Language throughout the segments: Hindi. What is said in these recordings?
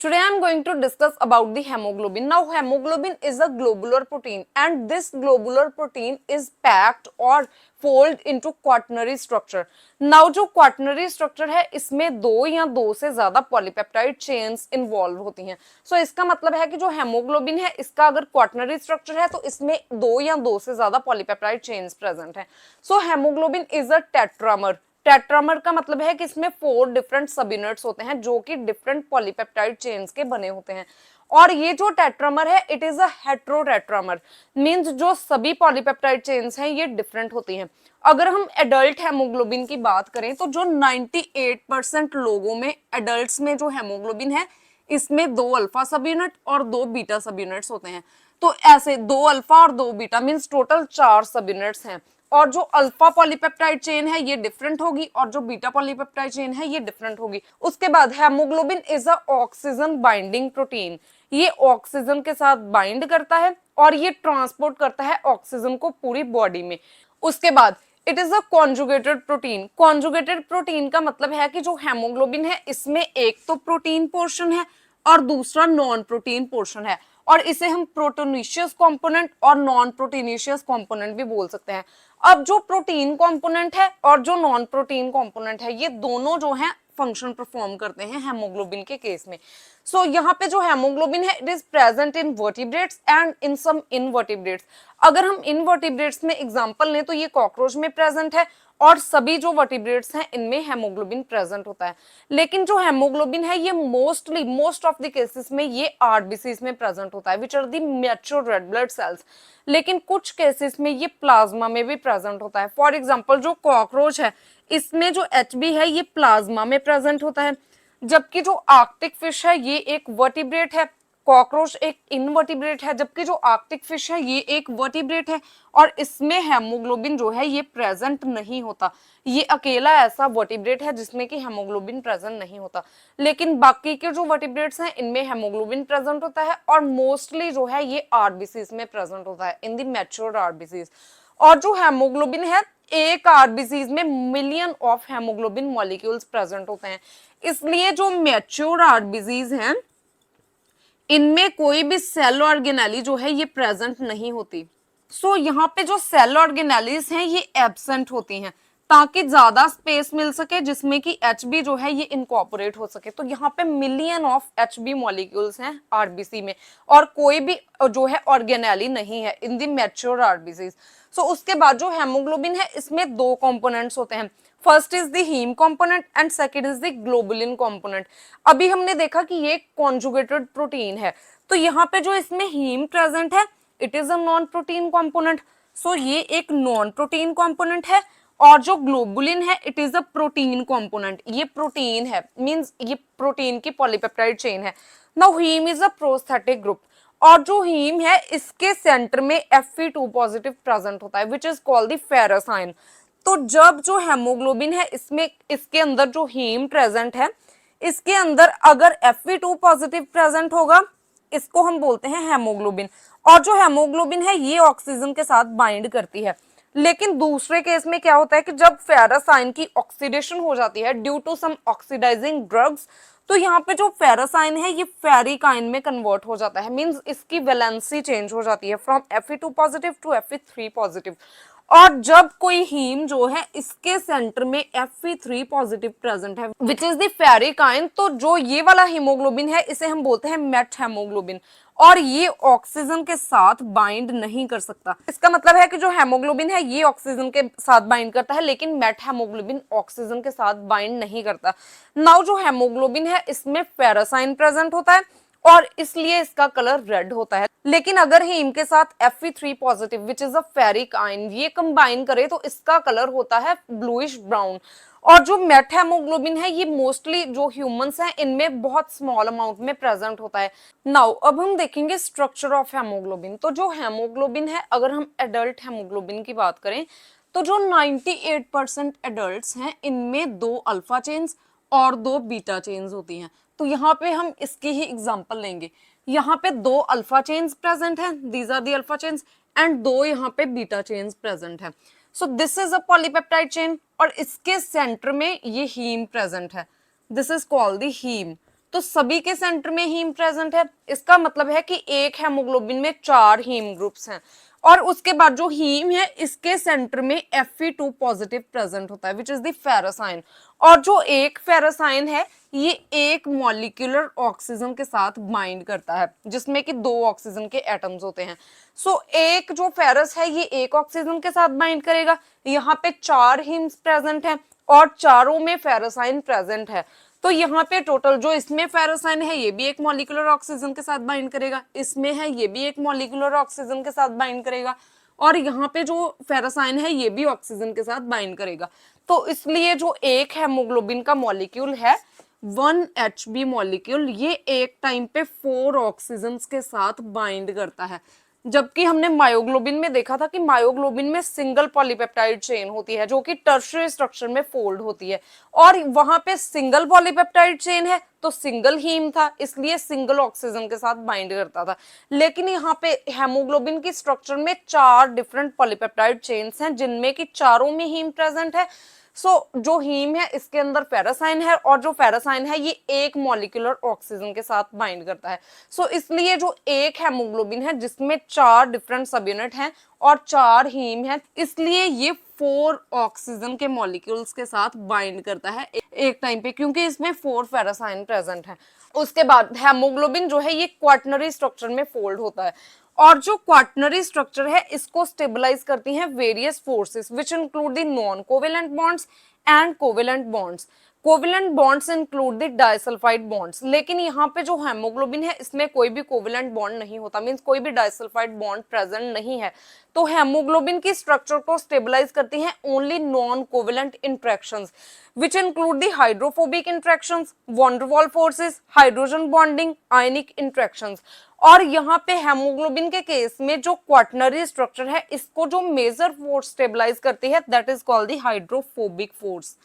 Today I am going to discuss about the hemoglobin. Now hemoglobin is a globular protein and this globular protein is packed or fold into quaternary structure. Now जो quaternary structure है इसमें दो या दो से ज्यादा पॉलीपेप्टाइड चेन्स इन्वॉल्व होती हैं. सो इसका मतलब है कि जो हेमोग्लोबिन है इसका अगर क्वाटनरी स्ट्रक्चर है तो इसमें दो या दो से ज्यादा पॉलीपेप्टाइड चेन्स प्रेजेंट है. So haemoglobin is a tetramer. Tetramer का मतलब है कि इसमें 4 डिफरेंट सब यूनिट्स होते हैं जो कि डिफरेंट पॉलीपेप्टाइड चेन्स के बने होते हैं. और ये जो टेट्रामर है इट इज अ हेट्रोटेट्रामर. मींस जो सभी पॉलीपेप्टाइड चेन्स हैं ये डिफरेंट होती हैं. अगर हम एडल्ट हेमोग्लोबिन की बात करें तो जो 98% लोगों में एडल्ट्स में जो हेमोग्लोबिन है इसमें दो अल्फा सब यूनिट और दो बीटा सब यूनिट्स होते हैं. तो ऐसे दो अल्फा और दो बीटा मींस टोटल 4 सब यूनिट्स हैं. और जो अल्फा पॉलीपेप्टाइड चेन है ये डिफरेंट होगी और जो बीटा पॉलीपेप्टाइड चेन है ये डिफरेंट होगी. उसके बाद haemoglobin is a oxygen binding protein. ये ऑक्सीजन के साथ बाइंड करता है और ये ट्रांसपोर्ट करता है ऑक्सीजन को पूरी बॉडी में. उसके बाद it is a conjugated protein. Conjugated protein का मतलब है कि जो हेमोग्लोबिन है इसमें एक तो प्रोटीन पोर्शन है और दूसरा नॉन प्रोटीन पोर्शन है और इसे हम प्रोटोनिशियस कंपोनेंट और नॉन प्रोटीनिशियस कंपोनेंट भी बोल सकते हैं. अब जो प्रोटीन कंपोनेंट है और जो नॉन प्रोटीन कंपोनेंट है ये दोनों जो है फंक्शन परफॉर्म करते हैं हेमोग्लोबिन के केस में. सो यहाँ पे जो हेमोग्लोबिन है it is present in vertebrates and in some invertebrates. अगर हम इनवर्टिब्रेट्स में एग्जांपल लें तो ये कॉकरोच में प्रेजेंट है और सभी जो वर्टिब्रेट्स हैं इनमें हेमोग्लोबिन प्रेजेंट होता है. लेकिन जो हेमोग्लोबिन है ये मोस्ट ऑफ द केसेस में ये आरबीसीज में प्रेजेंट होता है which are the mature red blood cells. लेकिन कुछ केसेस में ये प्लाज्मा में भी प्रेजेंट होता है. फॉर एग्जांपल जो कॉकरोच है इसमें जो एचबी है ये प्लाज्मा में प्रेजेंट होता है. जबकि जो आर्कटिक फिश है ये एक वर्टिब्रेट है. कॉकरोच एक इनवर्टिब्रेट है जबकि जो आर्कटिक फिश है ये एक वर्टिब्रेट है और इसमें हेमोग्लोबिन जो है ये प्रेजेंट नहीं होता. ये अकेला ऐसा वर्टिब्रेट है जिसमें कि हेमोग्लोबिन प्रेजेंट नहीं होता. लेकिन बाकी के जो वर्टिब्रेट्स हैं इनमें हेमोग्लोबिन प्रेजेंट होता है और मोस्टली जो है ये आरबीसीज में प्रेजेंट होता है इन द मैच्योर आरबीसीज. और जो हेमोग्लोबिन है एक आरबीसीज में million of haemoglobin molecules present होते हैं. इसलिए जो मैच्योर आरबीसीज हैं इनमें कोई भी सेल ऑर्गेनेली जो है ये प्रेजेंट नहीं होती. सो यहाँ पे जो सेल ऑर्गेनेलीज हैं ये एब्सेंट होती हैं ताकि ज्यादा स्पेस मिल सके जिसमें कि एचबी जो है ये इनकॉर्पोरेट हो सके. तो यहाँ पे मिलियन ऑफ एचबी मॉलिक्यूल्स हैं आरबीसी में और कोई भी जो है ऑर्गेनेली नहीं है इन द मैच्योर आरबीसीज. सो उसके बाद जो हेमोग्लोबिन है इसमें दो कंपोनेंट्स होते हैं. First is the haem component and second is the globulin component. अभी हमने देखा कि ये कॉन्जुगेटेड प्रोटीन है तो यहाँ पे जो इसमें हीम प्रेजेंट है it is a non protein component. So ये एक नॉन प्रोटीन कंपोनेंट है और जो ग्लोबुलिन है it is a protein component. ये प्रोटीन है मींस ये प्रोटीन की पॉलीपेप्टाइड चेन है. Now haem is a prosthetic group और जो हीम है इसके सेंटर में Fe2 पॉजिटिव प्रेजेंट होता है which is called the ferrous ion. तो जब जो हेमोग्लोबिन है इसमें इसके अंदर जो हीम प्रेजेंट है इसके अंदर अगर Fe2 पॉजिटिव प्रेजेंट होगा इसको हम बोलते हैं हेमोग्लोबिन. और जो हेमोग्लोबिन है ये ऑक्सीजन के साथ बाइंड करती है. लेकिन दूसरे केस में क्या होता है कि जब फेरस आयन की ऑक्सीडेशन हो जाती है due to some oxidising drugs तो यहाँ पे जो फेरस आयन है ये फेरिक आयन में कन्वर्ट हो जाता है. मींस इसकी वैलेंसी चेंज हो जाती है from Fe2 positive to Fe3 positive. और जब कोई हीम जो है इसके सेंटर में Fe3 पॉजिटिव प्रेजेंट है which is the ferric ion तो जो ये वाला हीमोग्लोबिन है इसे हम बोलते हैं मेट हेमोग्लोबिन और ये ऑक्सीजन के साथ बाइंड नहीं कर सकता. इसका मतलब है कि जो हेमोग्लोबिन है ये ऑक्सीजन के साथ बाइंड करता है लेकिन मेट हेमोग्लोबिन ऑक्सीजन के साथ बाइंड नहीं करता. नाउ जो हेमोग्लोबिन है इसमें फेरस आयन प्रेजेंट होता है और इसलिए इसका कलर रेड होता है. लेकिन अगर हीम के साथ Fe3 positive which is a ferric ion ये कंबाइन करे तो इसका कलर होता है ब्लूइश ब्राउन. और जो मेट हेमोग्लोबिन है ये मोस्टली जो ह्यूमंस हैं इनमें बहुत स्मॉल अमाउंट में प्रेजेंट होता है. नाउ अब हम देखेंगे स्ट्रक्चर ऑफ हेमोग्लोबिन. तो जो हेमोग्लोबिन है अगर हम एडल्ट हेमोग्लोबिन की बात करें तो जो 98% एडल्ट्स हैं इनमें दो अल्फा चेन्स और दो बीटा चेन्स होती हैं. तो यहाँ पे हम इसकी ही एग्जांपल लेंगे. यहाँ पे दो अल्फा चेन्स प्रेजेंट हैं these are the alpha chains and दो यहाँ पे बीटा चेन्स प्रेजेंट हैं. So this is a polypeptide chain और इसके सेंटर में ये हीम प्रेजेंट है. This is called the haem. तो सभी के सेंटर में हीम प्रेजेंट है। इसका मतलब है कि एक हेमोग्लोबिन में 4 हीम ग्रुप्स हैं और उसके बाद जो हीम है इसके सेंटर में Fe2 पॉजिटिव प्रेजेंट होता है which is the ferrous ion. और जो एक फेरस आयन है ये एक मॉलिक्यूलर ऑक्सीजन के साथ बाइंड करता है जिसमें कि 2 ऑक्सीजन के एटम्स होते हैं। सो एक जो फेरस है ये एक ऑक्सीजन के साथ बाइंड करेगा। यहाँ पे 4 हीम्स प्रेजेंट है और चारों में फेरस आयन प्रेजेंट है। तो यहाँ पे टोटल जो इसमें फेरस आयन है ये भी एक मॉलिक्यूलर ऑक्सीजन के साथ बाइंड करेगा, इसमें है ये भी एक मॉलिक्यूलर ऑक्सीजन के साथ बाइंड करेगा और यहाँ पे जो फेरस आयन है ये भी ऑक्सीजन के साथ बाइंड करेगा। तो इसलिए जो एक हेमोग्लोबिन का मॉलिक्यूल है 1Hb मॉलिक्यूल ये एक टाइम पे 4 ऑक्सीजन के साथ बाइंड करता है। जबकि हमने मायोग्लोबिन में देखा था कि मायोग्लोबिन में सिंगल पॉलीपेप्टाइड चेन होती है जो कि टर्शियरी स्ट्रक्चर में फोल्ड होती है और वहां पे सिंगल पॉलीपेप्टाइड चेन है तो सिंगल हीम था इसलिए सिंगल ऑक्सीजन के साथ बाइंड करता था। लेकिन यहाँ पे हेमोग्लोबिन की स्ट्रक्चर में 4 डिफरेंट पॉलीपेप्टाइड चेन्स हैं जिनमें कि चारों में हीम प्रेजेंट है। जो हीम है इसके अंदर फेरस आयन है और जो फेरस आयन है ये एक मॉलिक्यूलर ऑक्सीजन के साथ बाइंड करता है। इसलिए जो एक हेमोग्लोबिन है जिसमें 4 डिफरेंट सब यूनिट हैं और 4 हीम है इसलिए ये 4 ऑक्सीजन के मॉलिक्यूल्स के साथ बाइंड करता है एक टाइम पे क्योंकि इसमें 4 फेरस आयन प्रेजेंट है। उसके बाद हेमोग्लोबिन जो है ये क्वाटर्नरी स्ट्रक्चर में फोल्ड होता है और जो क्वाटर्नरी स्ट्रक्चर है इसको स्टेबलाइज करती हैं various forces which include the non covalent bonds and covalent bonds. Covalent bonds include the disulphide bonds. लेकिन यहाँ पे जो हेमोग्लोबिन है इसमें कोई भी कोवेलेंट बॉन्ड नहीं होता, मींस कोई भी डाइसल्फाइड बॉन्ड प्रेजेंट नहीं है। तो हेमोग्लोबिन की स्ट्रक्चर को स्टेबलाइज करती हैं only non covalent interactions which include the hydrophobic interactions, van der Waals forces, hydrogen bonding, ionic interactions। और यहाँ पे हेमोग्लोबिन के केस में जो क्वाटर्नरी स्ट्रक्चर है इसको जो मेजर फोर्स स्टेबलाइज करती है that is called the hydrophobic force.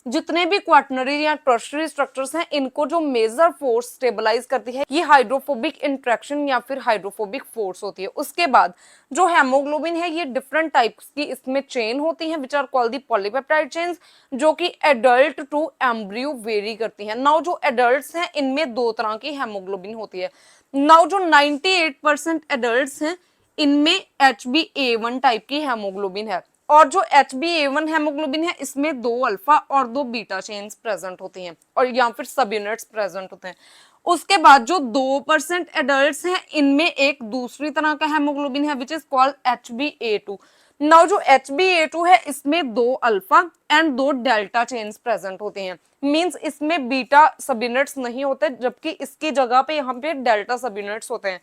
जितने भी क्वाटर्नरी या टर्शियरी स्ट्रक्चर्स हैं इनको जो मेजर फोर्स स्टेबलाइज करती है ये हाइड्रोफोबिक इंट्रैक्शन या फिर हाइड्रोफोबिक फोर्स होती है। उसके बाद जो हेमोग्लोबिन है ये डिफरेंट टाइप्स की इसमें चेन होती हैं which are called the polypeptide chains जो कि एडल्ट टू एम्ब्रियो वेरी करती हैं। नाउ जो एडल्ट्स हैं इनमें 2 तरह की हेमोग्लोबिन होती है। नाउ जो 98% एडल्ट्स हैं इनमें HbA1 टाइप की हेमोग्लोबिन है और जो HbA1 हेमोग्लोबिन है इसमें 2 अल्फा और 2 बीटा चेन्स प्रेजेंट होती हैं और या फिर सब यूनिट्स प्रेजेंट होते हैं। उसके बाद जो 2% एडल्ट्स हैं इनमें एक दूसरी तरह का हेमोग्लोबिन है which is called HbA2। Now जो HbA2 है इसमें 2 alpha and 2 delta chains present होते हैं, मींस इसमें बीटा सब यूनिट्स नहीं होते जबकि इसकी जगह पे यहाँ पे डेल्टा सब यूनिट्स होते हैं।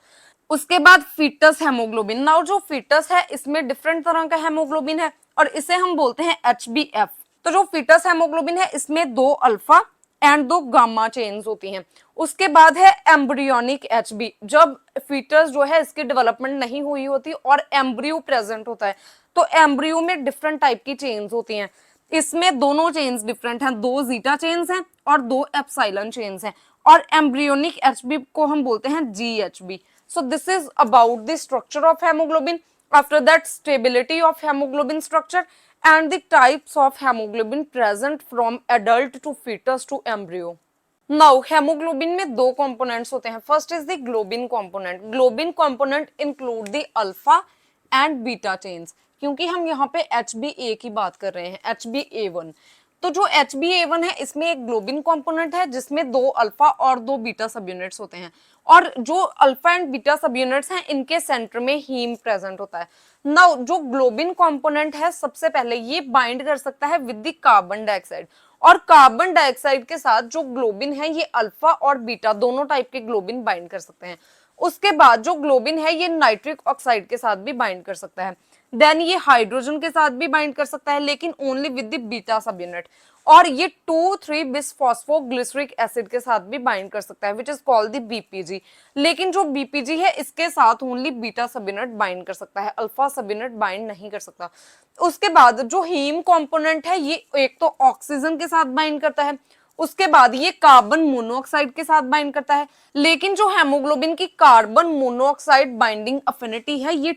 उसके बाद फीटस हेमोग्लोबिन। नाउ जो फीटस है इसमें डिफरेंट तरह का हेमोग्लोबिन है और इसे हम बोलते हैं HbF। तो जो फीटस हेमोग्लोबिन है इसमें 2 अल्फा एंड 2 गामा चेन्स होती हैं। उसके बाद है एम्ब्रियोनिक HB। जब फीटस जो है इसकी डेवलपमेंट नहीं हुई होती और एम्ब्रियो प्रेजेंट होता है तो एम्ब्रियो में डिफरेंट टाइप की चेन्स होती हैं। इसमें दोनों चेन्स डिफरेंट हैं, 2 जीटा चेन्स हैं और 2 एप्सिलॉन चेन्स हैं और एम्ब्रियोनिक HB को हम बोलते हैं GHB। So this is about the structure of hemoglobin. After that, stability of hemoglobin structure and the types of hemoglobin present from adult to fetus to embryo. Now, hemoglobin में 2 components होते हैं. First is the globin component. Globin component include the alpha and beta chains. क्योंकि हम यहाँ पे HbA की बात कर रहे हैं, HbA1। तो जो HbA1 है इसमें एक ग्लोबिन कंपोनेंट है जिसमें 2 अल्फा और 2 बीटा सब यूनिट्स होते हैं और जो अल्फा एंड बीटा सब यूनिट्स हैं इनके सेंटर में हीम प्रेजेंट होता है। नाउ जो ग्लोबिन कंपोनेंट है सबसे पहले ये बाइंड कर सकता है विद द कार्बन डाइऑक्साइड और कार्बन डाइऑक्साइड के साथ जो ग्लोबिन है ये अल्फा और बीटा दोनों टाइप के ग्लोबिन बाइंड कर सकते हैं। उसके बाद जो ग्लोबिन है ये नाइट्रिक ऑक्साइड के साथ भी बाइंड कर सकता है। देन ये हाइड्रोजन के साथ भी बाइंड कर सकता है लेकिन ओनली विद द बीटा सब यूनिट और ये 2,3 बिस फॉस्फोग्लिसरिक एसिड के साथ भी बाइंड कर सकता है which is called the BPG। लेकिन जो BPG है इसके साथ ओनली बीटा सब यूनिट बाइंड कर सकता है, अल्फा सब यूनिट बाइंड नहीं कर सकता। उसके बाद जो हीम कंपोनेंट है ये एक तो ऑक्सीजन के साथ बाइंड करता है, उसके बाद ये कार्बन मोनोऑक्साइड के साथ बाइंड करता है। लेकिन जो हेमोग्लोबिन की कार्बन मोनोऑक्साइड बाइंडिंग अफिनिटी है ये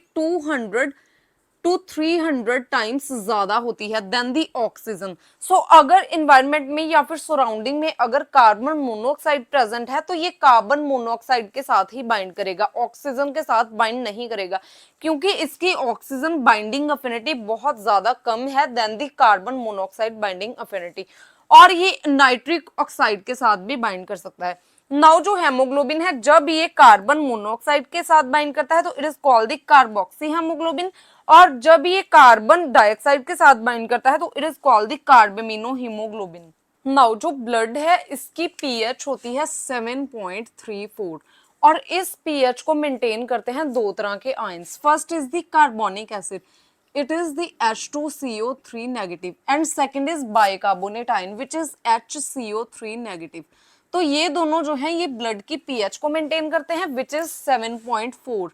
to 300 टाइम्स ज्यादा होती है देन दी ऑक्सीजन। सो अगर इन्वायरमेंट में या फिर सराउंडिंग में अगर कार्बन मोनोऑक्साइड प्रेजेंट है तो ये कार्बन मोनोऑक्साइड के साथ ही बाइंड करेगा, ऑक्सीजन के साथ बाइंड नहीं करेगा, क्योंकि इसकी ऑक्सीजन बाइंडिंग अफिनिटी बहुत ज्यादा कम है than the carbon monoxide binding affinity, और ये नाइट्रिक ऑक्साइड के साथ भी बाइंड कर सकता है। नाउ जो हेमोग्लोबिन है जब ये कार्बन मोनोऑक्साइड के साथ बाइंड करता है तो it is called the carboxy haemoglobin, और जब ये कार्बन डाइऑक्साइड के साथ बाइंड करता है तो it is called the carbamino haemoglobin. Now जो ब्लड है इसकी पीएच होती है 7.34, और इस पीएच को मेंटेन करते हैं दो तरह के ions. First is the carbonic acid, it is the H2CO3 negative, and second is bicarbonate ion which is HCO3 negative। तो ये दोनों जो हैं ये ब्लड की पीएच को मेंटेन करते हैं विच इज 7.4।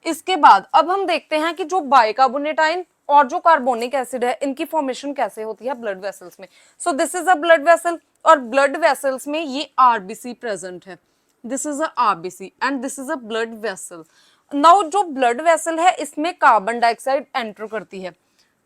इसके बाद अब हम देखते हैं कि जो बाइकार्बोनेट आयन और जो कार्बोनिक एसिड है इनकी फॉर्मेशन कैसे होती है ब्लड वेसल्स में। सो this is a blood vessel, और ब्लड वेसल्स में ये आरबीसी प्रेजेंट है, this is a RBC and this is a blood vessel. Now जो ब्लड वेसल है इसमें कार्बन डाइऑक्साइड एंटर करती है,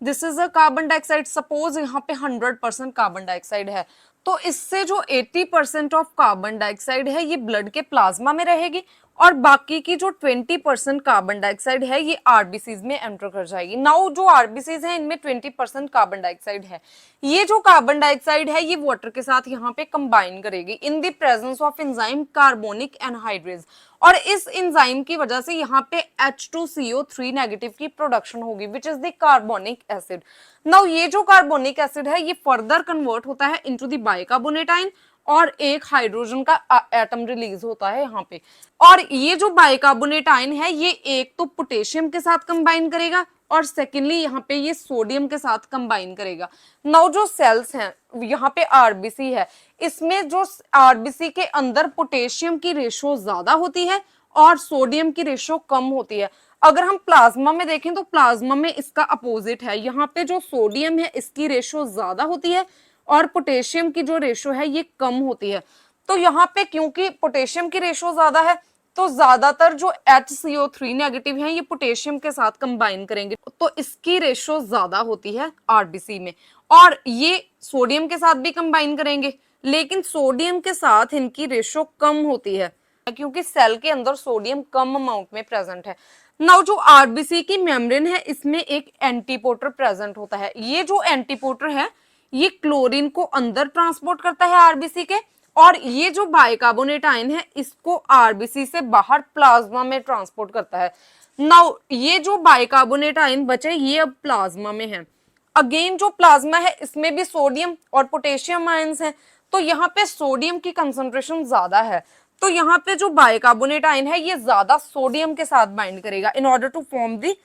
this is a carbon dioxide, suppose यहाँ पे 100% कार्बन डाइऑक्साइड है तो इससे जो 80% ऑफ कार्बन डाइऑक्साइड है ये ब्लड के प्लाज्मा में रहेगी, और बाकी की जो 20% कार्बन डाइऑक्साइड है ये आरबीसीज में एंटर कर जाएगी। नाउ जो आरबीसीज है इनमें 20% कार्बन डाइऑक्साइड है, ये जो कार्बन डाइऑक्साइड है ये वाटर के साथ यहाँ पे कंबाइन करेगी in the presence of enzyme carbonic anhydrase, और इस एंजाइम की वजह से यहाँ पे H2CO3 नेगेटिव की प्रोडक्शन होगी which is the carbonic acid. Now ये जो कार्बोनिक एसिड है ये फर्दर कन्वर्ट होता है इनटू द बाइकार्बोनेट आयन, और एक हाइड्रोजन का एटम रिलीज होता है यहाँ पे, और ये जो बाइकार्बोनेट आयन है ये एक तो पोटेशियम के साथ कंबाइन करेगा और सेकेंडली यहाँ पे ये सोडियम के साथ कंबाइन करेगा। नाउ जो सेल्स हैं यहाँ पे आरबीसी है, इसमें जो आरबीसी के अंदर पोटेशियम की रेशो ज्यादा होती है और सोडियम की रेशो कम होती है। अगर हम प्लाज्मा में देखें तो प्लाज्मा में इसका अपोजिट है, यहाँ पे जो सोडियम है इसकी रेशो ज्यादा होती है और पोटेशियम की जो रेशो है ये कम होती है। तो यहाँ पे क्योंकि पोटेशियम की रेशो ज्यादा है तो ज्यादातर जो HCO3 नेगेटिव है ये पोटेशियम के साथ कंबाइन करेंगे, तो इसकी रेशो ज्यादा होती है आरबीसी में, और ये सोडियम के साथ भी कंबाइन करेंगे लेकिन सोडियम के साथ इनकी रेशो कम होती है क्योंकि सेल के अंदर सोडियम कम अमाउंट में प्रेजेंट है। नाउ जो आरबीसी की मेम्ब्रेन है इसमें एक एंटीपोटर प्रेजेंट होता है, ये जो एंटीपोटर है ये क्लोरीन को अंदर ट्रांसपोर्ट करता है आरबीसी के, और ये जो बाइकार्बोनेट आयन है इसको आरबीसी से बाहर प्लाज्मा में ट्रांसपोर्ट करता है। नाउ ये जो बाइकार्बोनेट आयन बचे ये अब प्लाज्मा में है, अगेन जो प्लाज्मा है इसमें भी सोडियम और पोटेशियम आयंस हैं, तो यहाँ पे सोडियम की कंसंट्रेशन ज्यादा है, तो यहाँ पे जो बाइकार्बोनेट आयन है ये ज्यादा सोडियम के साथ बाइंड करेगा in order to form the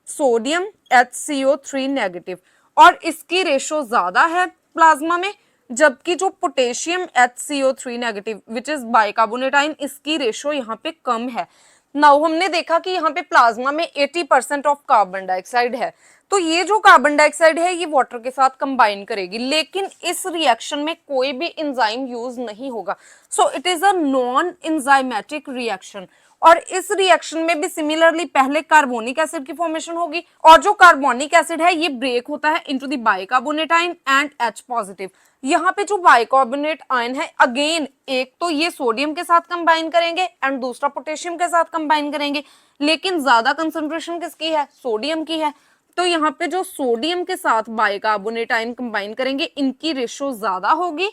sodium HCO3 negative, और इसकी रेशो ज्यादा है प्लाज्मा में, जबकि जो potassium HCO3 negative which is bicarbonate ion इसकी रेशो यहाँ पे कम है। नाउ हमने देखा कि यहाँ पे प्लाज्मा में 80% ऑफ कार्बन डाइऑक्साइड है, तो ये जो कार्बन डाइऑक्साइड है ये वाटर के साथ कंबाइन करेगी, लेकिन इस रिएक्शन में कोई भी एंजाइम यूज नहीं होगा, so it is a non enzymatic reaction. और इस रिएक्शन में भी सिमिलरली पहले कार्बोनिक एसिड की फॉर्मेशन होगी, और जो कार्बोनिक एसिड है ये ब्रेक होता है into the bicarbonate ion and H positive. यहाँ पे जो बाइकार्बोनेट आयन है अगेन एक तो ये सोडियम के साथ कंबाइन करेंगे एंड दूसरा पोटेशियम के साथ कंबाइन करेंगे, लेकिन ज्यादा कंसंट्रेशन किसकी है, सोडियम की है, तो यहाँ पे जो सोडियम के साथ बाइकार्बोनेट आयन कंबाइन करेंगे इनकी रेशो ज्यादा होगी,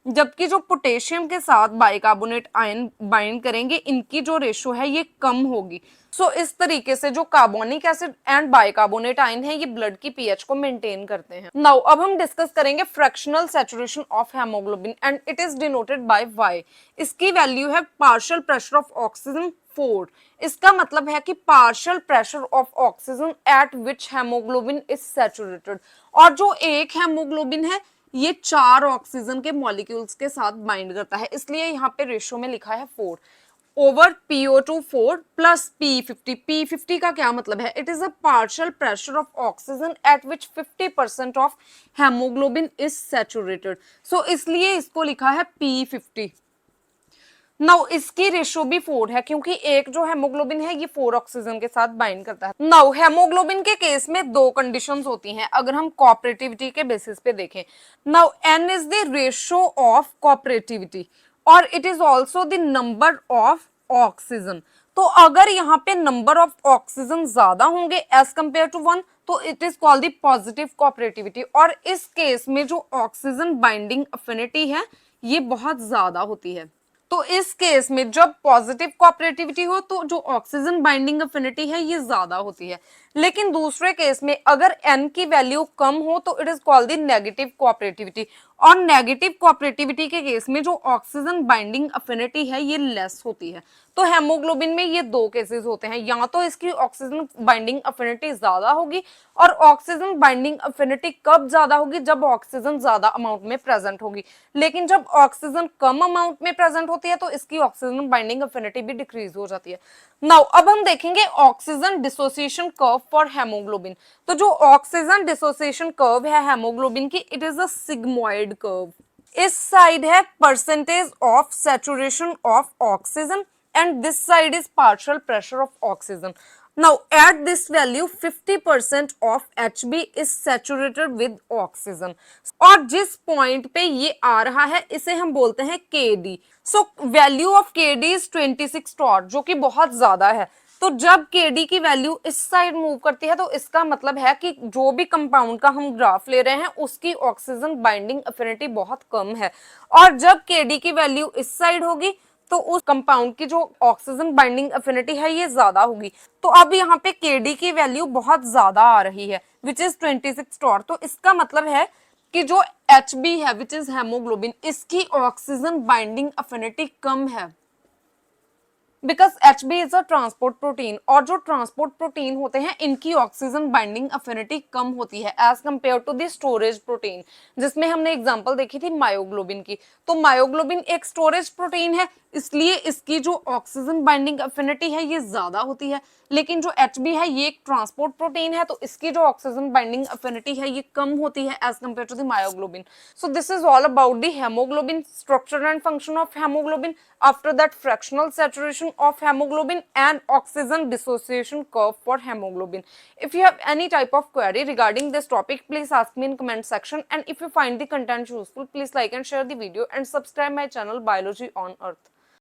जबकि जो पोटेशियम के साथ बाइकार्बोनेट आयन बाइंड करेंगे इनकी जो रेशो है ये कम होगी। सो इस तरीके से जो carbonic acid and bicarbonate ion है ये ब्लड की पीएच को मेंटेन करते हैं। नाउ अब हम डिस्कस करेंगे fractional saturation of haemoglobin and it is denoted by Y। इसकी वैल्यू है पार्शियल प्रेशर ऑफ ऑक्सीजन 4। इसका मतलब है कि partial pressure of oxygen at which haemoglobin is saturated, और जो एक हेमोग्लोबिन है ये 4 ऑक्सीजन के मॉलिक्यूल्स के साथ बाइंड करता है, इसलिए यहाँ पे रेशियो में लिखा है 4 over PO2 4 plus P50। P50 का क्या मतलब है, it is a partial pressure of oxygen at which 50% of haemoglobin is saturated, so इसलिए इसको लिखा है P50। नाउ इसकी रेशियो भी 4 है क्योंकि एक जो हेमोग्लोबिन है ये 4 ऑक्सीजन के साथ बाइंड करता है। नाउ हेमोग्लोबिन के केस में दो कंडीशंस होती हैं अगर हम कोऑपरेटिविटी के बेसिस पे देखें। Now n is the ratio of cooperativity और it is also the number of oxygen. तो अगर यहाँ पे नंबर ऑफ ऑक्सीजन ज्यादा होंगे एज कंपेयर टू 1 तो it is called the positive cooperativity, और इस केस में जो ऑक्सीजन बाइंडिंग अफिनिटी है ये बहुत ज्यादा होती है। तो इस केस में जब पॉजिटिव कोऑपरेटिविटी हो तो जो ऑक्सीजन बाइंडिंग अफिनिटी है ये ज्यादा होती है। लेकिन दूसरे केस में अगर n की वैल्यू कम हो तो it is called the negative cooperativity, और नेगेटिव कोऑपरेटिविटी के केस में जो ऑक्सीजन बाइंडिंग अफिनिटी है ये लेस होती है। तो हेमोग्लोबिन में ये दो केसेस होते हैं, या तो इसकी ऑक्सीजन बाइंडिंग अफिनिटी ज्यादा होगी, और ऑक्सीजन बाइंडिंग अफिनिटी कब ज्यादा होगी, जब ऑक्सीजन ज्यादा अमाउंट में प्रेजेंट होगी। लेकिन जब ऑक्सीजन कम अमाउंट में प्रेजेंट होती है तो इसकी ऑक्सीजन बाइंडिंग अफिनिटी भी डिक्रीज हो जाती है। नाउ अब हम देखेंगे oxygen dissociation curve for haemoglobin. तो जो ऑक्सीजन डिसोसिएशन कर्व है हेमोग्लोबिन की, it is a sigmoid curve. इस साइड है percentage of saturation of oxygen and this side is partial pressure of oxygen. Now at this value 50% of Hb is saturated with oxygen, और जिस पॉइंट पे ये आ रहा है इसे हम बोलते हैं Kd। So value of Kd is 26 torr जो कि बहुत ज्यादा है। तो जब Kd की वैल्यू इस साइड मूव करती है तो इसका मतलब है कि जो भी कंपाउंड का हम ग्राफ ले रहे हैं उसकी ऑक्सीजन बाइंडिंग अफिनिटी बहुत कम है, और जब Kd की वैल्यू इस साइड होगी तो उस कंपाउंड की जो ऑक्सीजन बाइंडिंग अफिनिटी है ये ज्यादा होगी। तो अब यहाँ पे Kd की वैल्यू बहुत ज्यादा आ रही है विच इज 26 टॉर। तो इसका मतलब है कि जो Hb है विच इज हेमोग्लोबिन, इसकी ऑक्सीजन बाइंडिंग अफिनिटी कम है, because Hb is a transport protein, और जो ट्रांसपोर्ट प्रोटीन होते हैं इनकी ऑक्सीजन बाइंडिंग अफिनिटी कम होती है as compare to the storage protein, जिसमें हमने एग्जांपल देखी थी मायोग्लोबिन की। तो मायोग्लोबिन एक स्टोरेज प्रोटीन है इसलिए इसकी जो ऑक्सीजन बाइंडिंग अफिनिटी है ये ज्यादा होती है, लेकिन जो Hb है ये एक ट्रांसपोर्ट प्रोटीन है तो इसकी जो ऑक्सीजन बाइंडिंग अफिनिटी है ये कम होती है as compare to the myoglobin. So this is all about the haemoglobin structure and function of haemoglobin. After that, fractional saturation of hemoglobin and oxygen dissociation curve for hemoglobin. If you have any type of query regarding this topic, please ask me in comment section, and if you find the content useful, please like and share the video and subscribe my channel Biology on Earth.